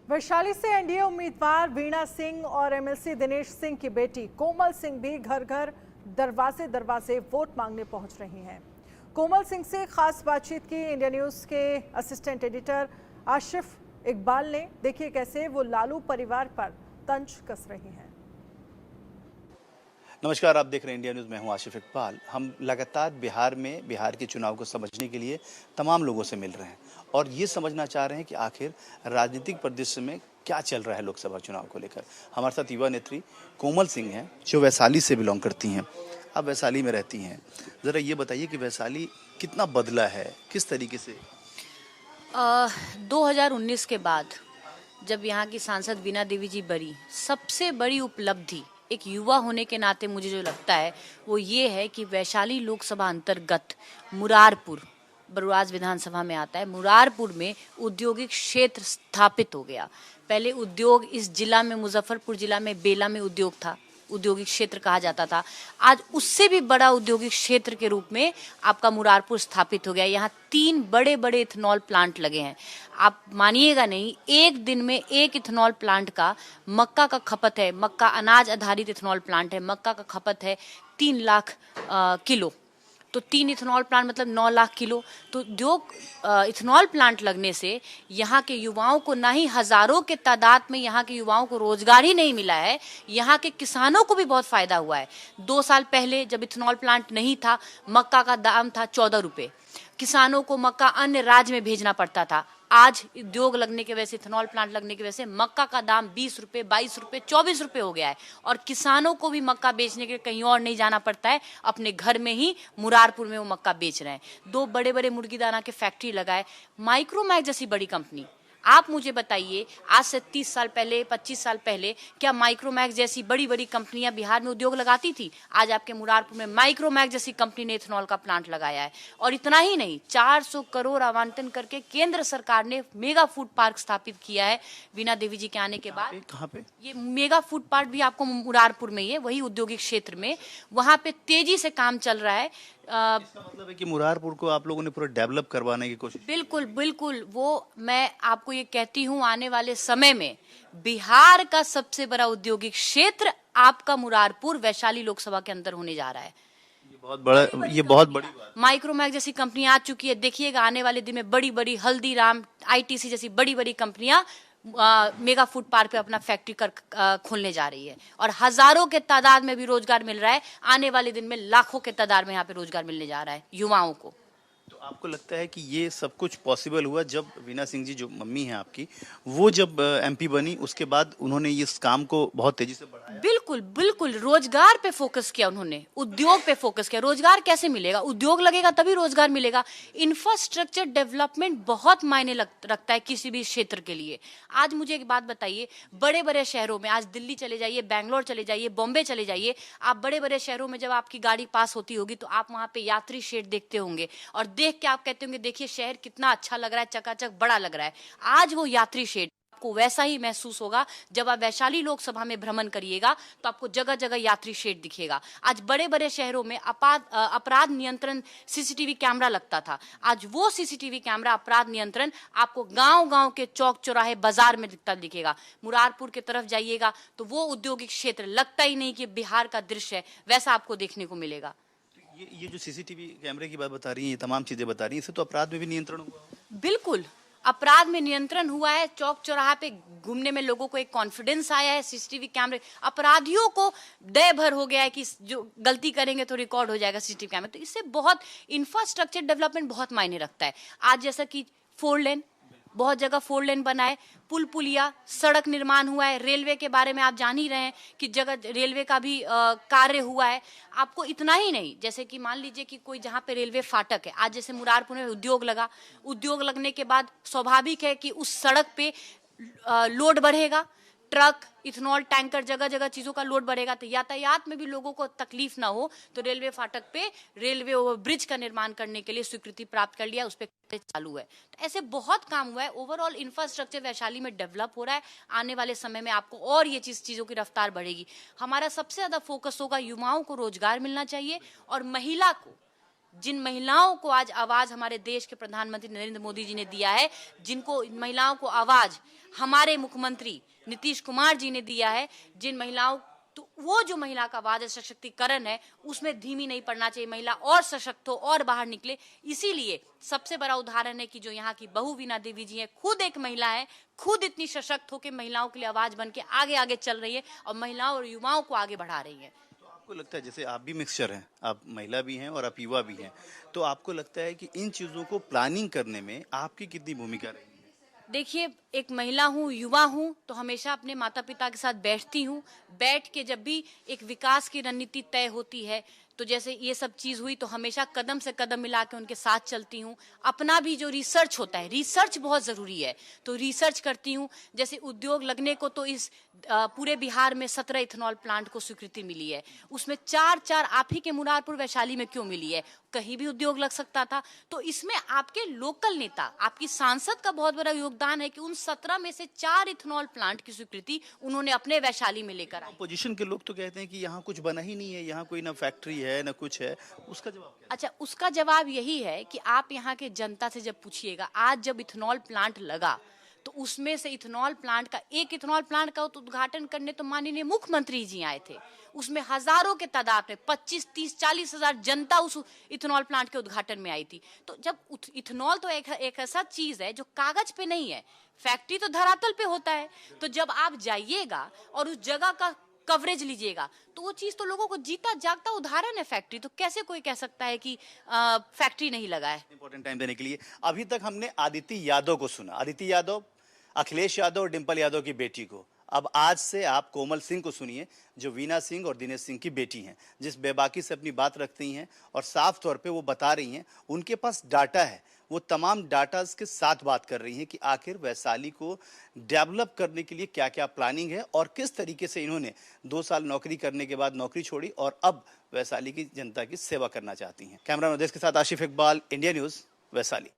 वैशाली से एनडीए उम्मीदवार वीणा सिंह और एमएलसी दिनेश सिंह की बेटी कोमल सिंह भी घर घर दरवाजे दरवाजे वोट मांगने पहुंच रही हैं। कोमल सिंह से खास बातचीत की इंडिया न्यूज के असिस्टेंट एडिटर आशिफ इकबाल ने। देखिए कैसे वो लालू परिवार पर तंज कस रही हैं। नमस्कार, आप देख रहे हैं इंडिया न्यूज़। मैं हूं आशिफ इकबाल। हम लगातार बिहार के चुनाव को समझने के लिए तमाम लोगों से मिल रहे हैं और ये समझना चाह रहे हैं कि आखिर राजनीतिक परिदृश्य में क्या चल रहा है लोकसभा चुनाव को लेकर। हमारे साथ युवा नेत्री कोमल सिंह हैं जो वैशाली से बिलोंग करती हैं। आप वैशाली में रहती हैं, ज़रा ये बताइए कि वैशाली कितना बदला है, किस तरीके से? 2019 के बाद जब यहाँ की सांसद वीणा देवी जी बनी, सबसे बड़ी उपलब्धि एक युवा होने के नाते मुझे जो लगता है वो ये है कि वैशाली लोकसभा अंतर्गत मुरारपुर बरुआज विधानसभा में आता है। मुरारपुर में औद्योगिक क्षेत्र स्थापित हो गया। पहले उद्योग इस जिला में, मुजफ्फरपुर जिला में बेला में उद्योग था, औद्योगिक क्षेत्र कहा जाता था। आज उससे भी बड़ा औद्योगिक क्षेत्र के रूप में आपका मुरारपुर स्थापित हो गया। यहाँ 3 बड़े बड़े इथेनॉल प्लांट लगे हैं। आप मानिएगा नहीं, एक दिन में एक इथेनॉल प्लांट का मक्का का खपत है, मक्का अनाज आधारित इथेनॉल प्लांट है, मक्का का खपत है 3 लाख किलो। तो 3 इथेनॉल प्लांट मतलब 9 लाख किलो। तो जो इथेनॉल प्लांट लगने से यहाँ के युवाओं को, ना ही हजारों के तादाद में यहाँ के युवाओं को रोजगार ही नहीं मिला है, यहाँ के किसानों को भी बहुत फायदा हुआ है। 2 साल पहले जब इथेनॉल प्लांट नहीं था, मक्का का दाम था 14 रुपये। किसानों को मक्का अन्य राज्य में भेजना पड़ता था। आज उद्योग लगने की वजह से, इथेनॉल प्लांट लगने की वजह से मक्का का दाम 20 रुपये, 22 रुपये, 24 रुपये हो गया है। और किसानों को भी मक्का बेचने के लिए कहीं और नहीं जाना पड़ता है, अपने घर में ही मुरारपुर में वो मक्का बेच रहे हैं। 2 बड़े बड़े मुर्गी दाना के फैक्ट्री लगाए। माइक्रोमैक्स जैसी बड़ी कंपनी, आप मुझे बताइए, आज से 30 साल पहले, 25 साल पहले क्या माइक्रोमैक्स जैसी बड़ी बड़ी कंपनियां बिहार में उद्योग लगाती थी? आज आपके मुरारपुर में माइक्रोमैक्स जैसी कंपनी ने इथेनॉल का प्लांट लगाया है। और इतना ही नहीं, 400 करोड़ आवंटन करके केंद्र सरकार ने मेगा फूड पार्क स्थापित किया है वीणा देवी जी के आने के बाद। कहाँ पे? ये मेगा फूड पार्क भी आपको मुरारपुर में ही है, वही औद्योगिक क्षेत्र में। वहां पे तेजी से काम चल रहा है। इसका मतलब है कि मुरारपुर को आप लोगों ने पूरा डेवलप करवाने की कोशिश? बिल्कुल बिल्कुल। वो मैं आपको ये कहती हूँ, आने वाले समय में बिहार का सबसे बड़ा औद्योगिक क्षेत्र आपका मुरारपुर वैशाली लोकसभा के अंदर होने जा रहा है। ये बहुत बड़ी बात। माइक्रोमैक्स जैसी कंपनी आ चुकी है। देखिएगा आने वाले दिन में बड़ी बड़ी हल्दीराम, आईटीसी जैसी बड़ी बड़ी कंपनियां मेगा फूड पार्क पे अपना फैक्ट्री खोलने जा रही है और हजारों के तादाद में भी रोजगार मिल रहा है। आने वाले दिन में लाखों के तादाद में यहाँ पे रोजगार मिलने जा रहा है युवाओं को। तो आपको लगता है कि ये सब कुछ पॉसिबल हुआ जब वीणा सिंह जी, जो मम्मी हैं आपकी, वो जब एमपी बनी, उसके बाद उन्होंने इस काम को बहुत तेजी से बढ़ाया? बिल्कुल बिल्कुल। रोजगार पे फोकस किया उन्होंने, उद्योग पे फोकस किया। रोजगार कैसे मिलेगा? उद्योग लगेगा तभी रोजगार मिलेगा। इंफ्रास्ट्रक्चर डेवलपमेंट बहुत मायने रखता है किसी भी क्षेत्र के लिए। आज मुझे एक बात बताइए, बड़े बड़े शहरों में, आज दिल्ली चले जाइए, बैंगलोर चले जाइए, बॉम्बे चले जाइए, आप बड़े बड़े शहरों में जब आपकी गाड़ी पास होती होगी तो आप वहां पे यात्री शेड देखते होंगे और देख के आप कहते होंगे देखिए शहर कितना अच्छा लग रहा है, चकाचक बड़ा लग रहा है। आज वो यात्री शेड आपको वैसा ही महसूस होगा जब आप वैशाली लोकसभा में भ्रमण करिएगा तो आपको जगह जगह यात्री शेड दिखेगा। आज बड़े बड़े शहरों में अपराध नियंत्रण सीसीटीवी कैमरा लगता था। आज वो सीसीटीवी कैमरा, अपराध नियंत्रण आपको गांव गांव के चौक चौराहे बाजार में दिखेगा। मुरारपुर की तरफ जाइएगा तो वो औद्योगिक क्षेत्र लगता ही नहीं कि बिहार का दृश्य है, वैसा आपको देखने को मिलेगा। ये जो सीसीटीवी कैमरे की बात बता रही हैं, ये तमाम चीजें बता रही हैं, इससे तो अपराध में भी नियंत्रण हुआ? बिल्कुल, अपराध में नियंत्रण हुआ है। चौक चौराहा पे घूमने में लोगों को एक कॉन्फिडेंस आया है। सीसीटीवी कैमरे, अपराधियों को दय भर हो गया है कि जो गलती करेंगे तो रिकॉर्ड हो जाएगा सीसीटीवी कैमरे। तो इससे बहुत इंफ्रास्ट्रक्चर डेवलपमेंट बहुत मायने रखता है। आज जैसा कि 4 लेन, बहुत जगह 4 लेन बना है, पुल पुलिया, सड़क निर्माण हुआ है। रेलवे के बारे में आप जान ही रहे हैं कि जगह रेलवे का भी कार्य हुआ है। आपको इतना ही नहीं, जैसे कि मान लीजिए कि कोई जहाँ पे रेलवे फाटक है, आज जैसे मुरारपुर में उद्योग लगा, उद्योग लगने के बाद स्वाभाविक है कि उस सड़क पे लोड बढ़ेगा, ट्रक, इथेनॉल टैंकर, जगह जगह चीजों का लोड बढ़ेगा। तो यातायात में भी लोगों को तकलीफ ना हो तो रेलवे फाटक पे रेलवे ओवर ब्रिज का निर्माण करने के लिए स्वीकृति प्राप्त कर लिया, उस पर चालू है। तो ऐसे बहुत काम हुआ है। ओवरऑल इंफ्रास्ट्रक्चर वैशाली में डेवलप हो रहा है। आने वाले समय में आपको और ये चीजों की रफ्तार बढ़ेगी। हमारा सबसे ज्यादा फोकस होगा, युवाओं को रोजगार मिलना चाहिए और महिला को जिन महिलाओं को आज आवाज हमारे देश के प्रधानमंत्री नरेंद्र मोदी जी ने दिया है, जिनको महिलाओं को आवाज हमारे मुख्यमंत्री नीतीश कुमार जी ने दिया है, जिन महिलाओं तो वो जो महिला का आवाज है, सशक्तिकरण है, उसमें धीमी नहीं पड़ना चाहिए। महिला और सशक्त हो और बाहर निकले। इसीलिए सबसे बड़ा उदाहरण है कि जो यहाँ की बहू वीणा देवी जी हैं, खुद एक महिला है, खुद इतनी सशक्त होकर महिलाओं के लिए आवाज बन के आगे आगे चल रही है और महिलाओं और युवाओं को आगे बढ़ा रही है। तो आपको लगता है, जैसे आप भी मिक्सचर हैं, आप महिला भी हैं और आप युवा भी हैं, तो आपको लगता है कि इन चीज़ों को प्लानिंग करने में आपकी कितनी भूमिका रही है? देखिए, एक महिला हूँ, युवा हूँ, तो हमेशा अपने माता पिता के साथ बैठती हूँ। बैठ के जब भी एक विकास की रणनीति तय होती है, तो जैसे ये सब चीज हुई, तो हमेशा कदम से कदम मिला के उनके साथ चलती हूँ। अपना भी जो रिसर्च होता है, रिसर्च बहुत जरूरी है, तो रिसर्च करती हूँ। जैसे उद्योग लगने को तो इस पूरे बिहार में 17 इथेनॉल प्लांट को स्वीकृति मिली है, उसमें 4 आप ही के मुरारपुर वैशाली में क्यों मिली है? कहीं भी उद्योग लग सकता था। तो इसमें आपके लोकल नेता, आपकी सांसद का बहुत बड़ा योगदान है कि उन 17 में से 4 इथेनॉल प्लांट की स्वीकृति उन्होंने अपने वैशाली में लेकर आई। अपोजिशन के लोग तो कहते हैं कि यहाँ कुछ बना ही नहीं है, यहाँ कोई ना फैक्ट्री है ना कुछ है, उसका जवाब क्या? अच्छा, उसका जवाब यही है कि आप यहाँ के जनता से जब पूछिएगा, आज जब इथेनॉल प्लांट लगा, तो उसमें से इथेनॉल प्लांट का उद्घाटन करने तो माननीय मुख्यमंत्री जी आए थे। उसमें हजारों के तादाद में 25, 30, 40 हजार जनता उस इथेनॉल प्लांट के उद्घाटन में आई थी। तो जब इथेनॉल तो एक ऐसा चीज है जो कागज पे नहीं है, फैक्ट्री तो धरातल पे होता है। तो जब आप जाइएगा और उस जगह का कवरेज लीजिएगा, तो वो चीज तो लोगों को जीता जागता उदाहरण है फैक्ट्री। तो कैसे कोई कह सकता है कि फैक्ट्री नहीं लगा है? इंपॉर्टेंट टाइम देने के लिए। अभी तक हमने अदिति यादव को सुना, अदिति यादव, अखिलेश यादव और डिंपल यादव की बेटी को। अब आज से आप कोमल सिंह को सुनिए, जो वीणा सिंह और दिनेश सिंह की बेटी हैं, जिस बेबाकी से अपनी बात रखती हैं और साफ तौर पे वो बता रही हैं, उनके पास डाटा है, वो तमाम डाटा के साथ बात कर रही हैं कि आखिर वैशाली को डेवलप करने के लिए क्या क्या प्लानिंग है और किस तरीके से इन्होंने 2 साल नौकरी करने के बाद नौकरी छोड़ी और अब वैशाली की जनता की सेवा करना चाहती हैं। कैमरा नोदेश के साथ आशिफ इकबाल, इंडिया न्यूज़, वैशाली।